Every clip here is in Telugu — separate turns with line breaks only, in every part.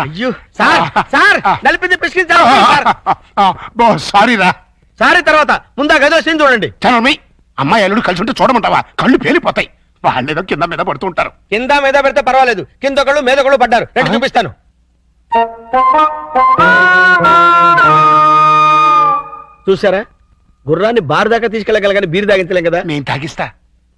అయ్యో సార్ సార్ నలిపింది పిసికించారు
సారీ రా.
సారీ తర్వాత ముందా గదో సీన్ చూడండి.
చనమి అమ్మాయి అల్లుడు కలిసి ఉంటే చూడమంటావా? కళ్ళు పేలిపోతాయి. వాళ్ళేదో కింద మీద పడుతూ ఉంటారు.
కింద మీద పెడితే పర్వాలేదు, కింద ఒకళ్ళు మీద ఒకళ్ళు పడ్డారు. రెండు చూపిస్తాను. చూసారా, గుర్రాన్ని బార్ దాకా తీసుకెళ్ళగలగాని బీరు తాగించలేం కదా.
నేను తాగిస్తా.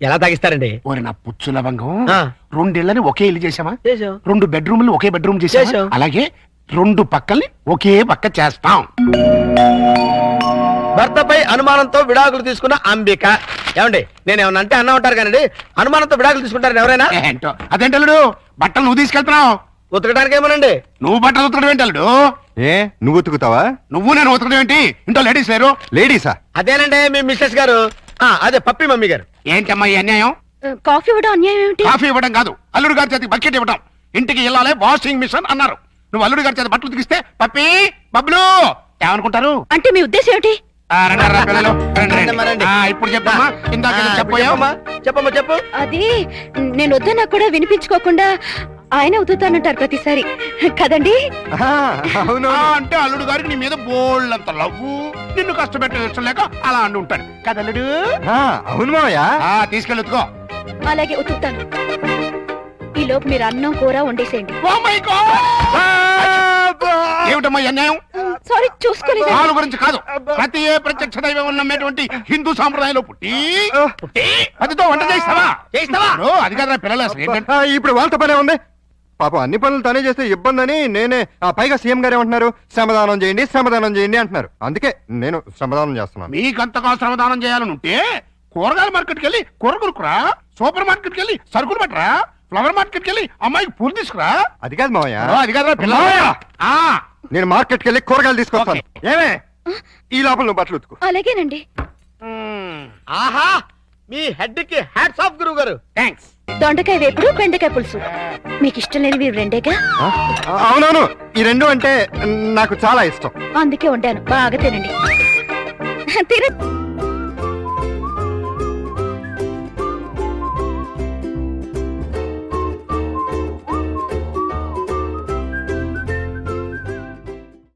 ఎలా తాగిస్తారండి?
ఓరి నా పుచ్చు లవంగం,
ఆ.
2 ఇళ్ళని ఒకే ఇల్లు చేసామా?
చేసాం.
2 బెడ్రూమ్లు ఒకే బెడ్రూమ్ చేసాం.
చేసాం.
అలాగే 2 పక్కల్ని ఒకే పక్క చేస్తాం.
భర్తపై అనుమానంతో విడాకులు తీసుకున్న అంబిక. ఏమండి, నేను ఏమన్నా అంటే అన్నా ఉంటారు కానీ అనుమానంతో విడాకులు తీసుకుంటారని ఎవరైనా?
ఏంటో అదేంటి అల్లుడు, బట్టలు నువ్వు తీసుకెళ్తున్నావు.
ఉతకడానికి ఏమోనండి.
నువ్వు బట్టలు ఉతకడం ఏంటి అల్లుడు?
ఏ నువ్వు ఉతుకుతావా?
నువ్వు నేను ఉతకడం ఏంటి? ఇంట్లో లేడీస్ లేరు?
లేడీసా?
అదేనండి మీ మిస్సెస్ గారు. అదే పప్పి మమ్మీ గారు.
ఏంటమ్మా ఈ అన్యాయం?
కాఫీ ఇవ్వడం అన్యాయం ఏమిటి?
కాఫీ ఇవ్వడం కాదు, అల్లుడు గారి చేతికి బకెట్ ఇవ్వడం. ఇంటికి వెళ్ళాలి వాషింగ్ మిషన్ అన్నారు. నువ్వు అల్లుడు గారి చేతి బట్టలు ఉతికిస్తే పప్పి బబ్లు ఏమనుకుంటారు?
అంటే మీ ఉద్దేశం ఏమిటి?
రండి పిల్లలు, రండి, రండి.
రండి.
ఇప్పుడు చెప్పమ్మా. ఇందాక ఏదో చెప్పావా?
చెప్పమ్మా చెప్పు.
అది నేను వద్దన్నా కూడా వినిపించుకోకుండా ఆయన ఉతుకుతానంటారు ప్రతిసారి కదండి.
అవును.
అంటే అల్లుడు గారికి నీ మీద బోళ్ళంత లవ్వు, నిన్ను కష్టపెట్టే ఇష్టం లేక అలా అంటూ ఉంటాడు కదా అల్లుడు?
అవును మావయ్య.
తీసుకెళ్ళుకో.
అలాగే ఉతుకుతాను. ఈ లోపు మీరు అన్నం కూర వండేసేయండి.
ఏమిటమ్మా ఈ అన్యాయం?
సారీ చూసుకోలేదు.
వాళ్ళ గురించి కాదు, ప్రతి ఏ ప్రత్యక్ష దైవం నమ్మేటువంటి హిందూ సాంప్రదాయంలో పుట్టి అదితో వంట చేస్తావా? అది కదా పిల్లలు అసలు ఏంటంటే
ఇప్పుడు వాళ్ళతో పనే ఉంది. పాపం అన్ని పనులు తనే చేస్తే ఇబ్బంది అని నేనే. పైగా సీఎం గారు ఏమంటున్నారు? శ్రమదానం చేయండి, శ్రమదానం చేయండి అంటున్నారు. అందుకే నేను శ్రమదానం చేస్తున్నాను.
మీకంతగా శ్రమదానం చేయాలని ఉంటే కూరగాయల మార్కెట్కి వెళ్ళి కూర కొనుక్కురా, సూపర్ మార్కెట్కి వెళ్ళి సరుకులు పట్టరా, ఫ్లవర్ మార్కెట్కి వెళ్ళి అమ్మాయికి పూలు తీసుకురా.
అది కాదు మావయ్య.
అది కదా పిల్లలు.
నేను మార్కెట్కి వెళ్ళి కూరగాయలు తీసుకొస్తాను. ఏమే ఈ లోపల నువ్వు బట్టలు ఉతుకు.
అలాగేనండి.
ఆహా, మీ హెడ్ కి హ్యాట్స్ ఆఫ్ గురువు గారు.
థ్యాంక్స్.
దొండకాయ వేపుడు, బెండకాయ పులుసు. మీకు ఇష్టం లేనివి ఇవి రెండేగా?
అవునవును, ఈ 2 అంటే నాకు చాలా ఇష్టం.
అందుకే వండాను. బాగా తినండి. తిన